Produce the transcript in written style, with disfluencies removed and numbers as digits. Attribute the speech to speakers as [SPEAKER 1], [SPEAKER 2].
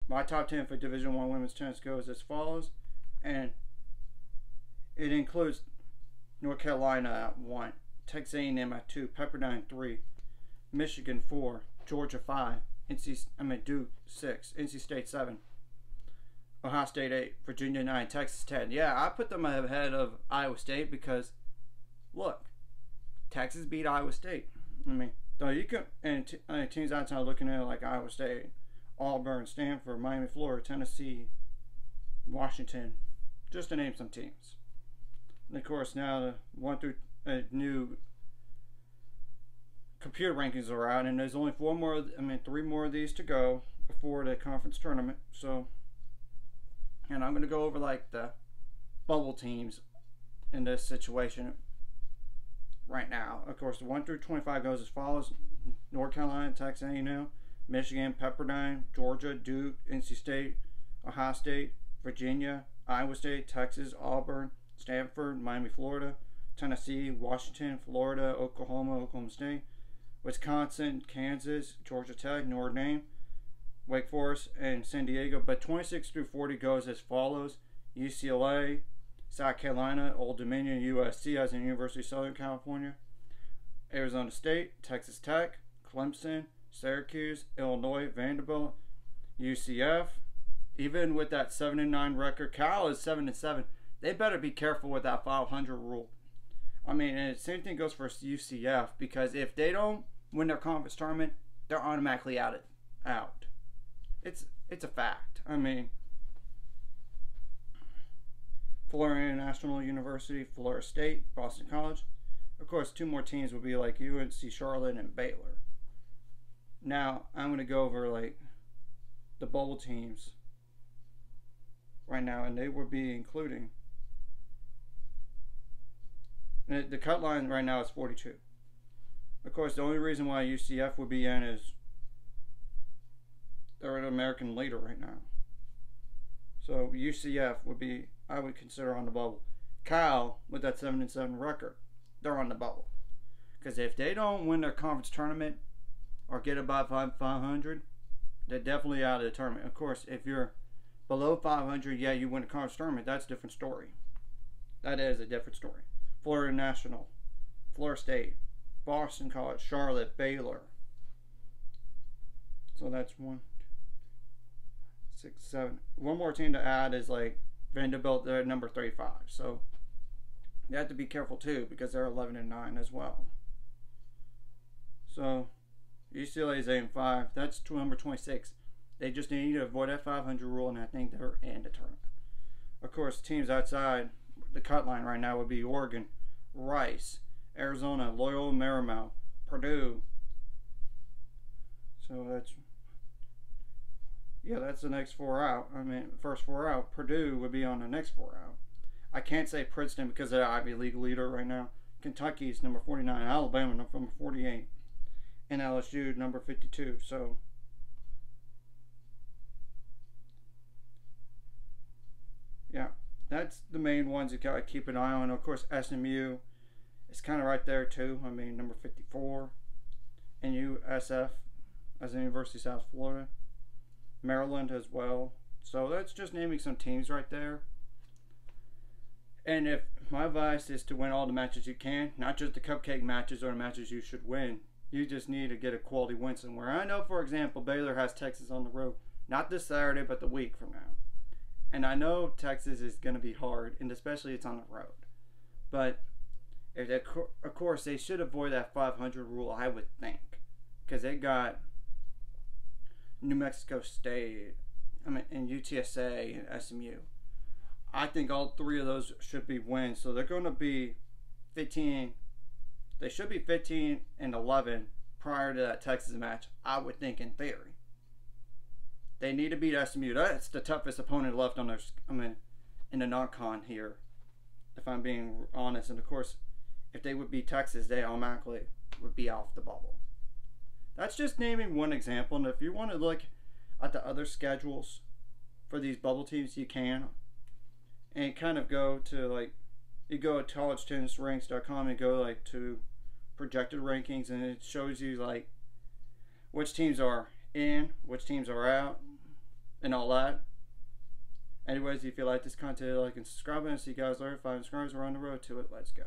[SPEAKER 1] My top 10 for Division I women's tennis goes as follows, and it includes North Carolina at 1, Texas A&M at 2, Pepperdine 3, Michigan 4, Georgia 5, Duke 6, NC State 7, Ohio State 8, Virginia 9, Texas 10. Yeah, I put them ahead of Iowa State because, look, Texas beat Iowa State. I mean, though you can, and teams outside looking at it like Iowa State, Auburn, Stanford, Miami, Florida, Tennessee, Washington, just to name some teams. And of course, now the 1 through new computer rankings are out, and there's only 3 more of these to go before the conference tournament. So, and I'm going to go over like the bubble teams in this situation right now. Of course, the 1 through 25 goes as follows: North Carolina, Texas A&M, Michigan, Pepperdine, Georgia, Duke, NC State, Ohio State, Virginia, Iowa State, Texas, Auburn, Stanford, Miami, Florida, Tennessee, Washington, Florida, Oklahoma State, Wisconsin, Kansas, Georgia Tech, Notre Dame, Wake Forest, and San Diego. But 26 through 40 goes as follows: UCLA, South Carolina, Old Dominion, USC as in University of Southern California, Arizona State, Texas Tech, Clemson, Syracuse, Illinois, Vanderbilt, UCF. Even with that 7-9 record, Cal is 7-7. They better be careful with that 500 rule. I mean, and the same thing goes for UCF, because if they don't win their conference tournament, they're automatically out. It's a fact. I mean, Florida International University, Florida State, Boston College. Of course, 2 more teams will be like UNC Charlotte and Baylor. Now, I'm going to go over like the bubble teams right now, and they would be including, the cut line right now is 42. Of course, the only reason why UCF would be in is they're an American leader right now. So UCF would be, I would consider, on the bubble. Cal, with that 7-7 record, they're on the bubble. Because if they don't win their conference tournament or get above 500, they're definitely out of the tournament. Of course, if you're below 500, yeah, you win a conference tournament, that's a different story. That is a different story. Florida National, Florida State, Boston College, Charlotte, Baylor. So that's 1, 6, 7. One more team to add is like Vanderbilt. They're number 35. So you have to be careful too, because they're 11-9 as well. So UCLA is 8-5. That's number 26. They just need to avoid that 500 rule, and I think they're in the tournament. Of course, teams outside the cut line right now would be Oregon, Rice, Arizona, Loyola Marymount, Purdue. So that's the next 4 out. I mean, first 4 out. Purdue would be on the next 4 out. I can't say Princeton because they're Ivy League leader right now. Kentucky's number 49, Alabama number 48, and LSU number 52. So yeah, that's the main ones you gotta keep an eye on. Of course, SMU is kind of right there too. I mean, number 54, and USF as the University of South Florida, Maryland as well. So that's just naming some teams right there. And if my advice is to win all the matches you can, not just the cupcake matches or the matches you should win. You just need to get a quality win somewhere. I know, for example, Baylor has Texas on the road, not this Saturday, but the week from now. And I know Texas is going to be hard, and especially it's on the road. But of course, they should avoid that 500 rule, I would think, because they got New Mexico State, and UTSA and SMU. I think all 3 of those should be wins. So they're going to be 15. They should be 15-11 prior to that Texas match, I would think, in theory. They need to beat SMU. That's the toughest opponent left on their, in the non-con here, if I'm being honest. And of course, if they would beat Texas, they automatically would be off the bubble. That's just naming one example. And if you want to look at the other schedules for these bubble teams, you can. And kind of go to, like, you go to collegetennisranks.com and go like to projected rankings, and it shows you like which teams are in, which teams are out. and all that. Anyways, if you like this content, like and subscribe, and see you guys later. 5 subscribers, we're on the road to it. Let's go.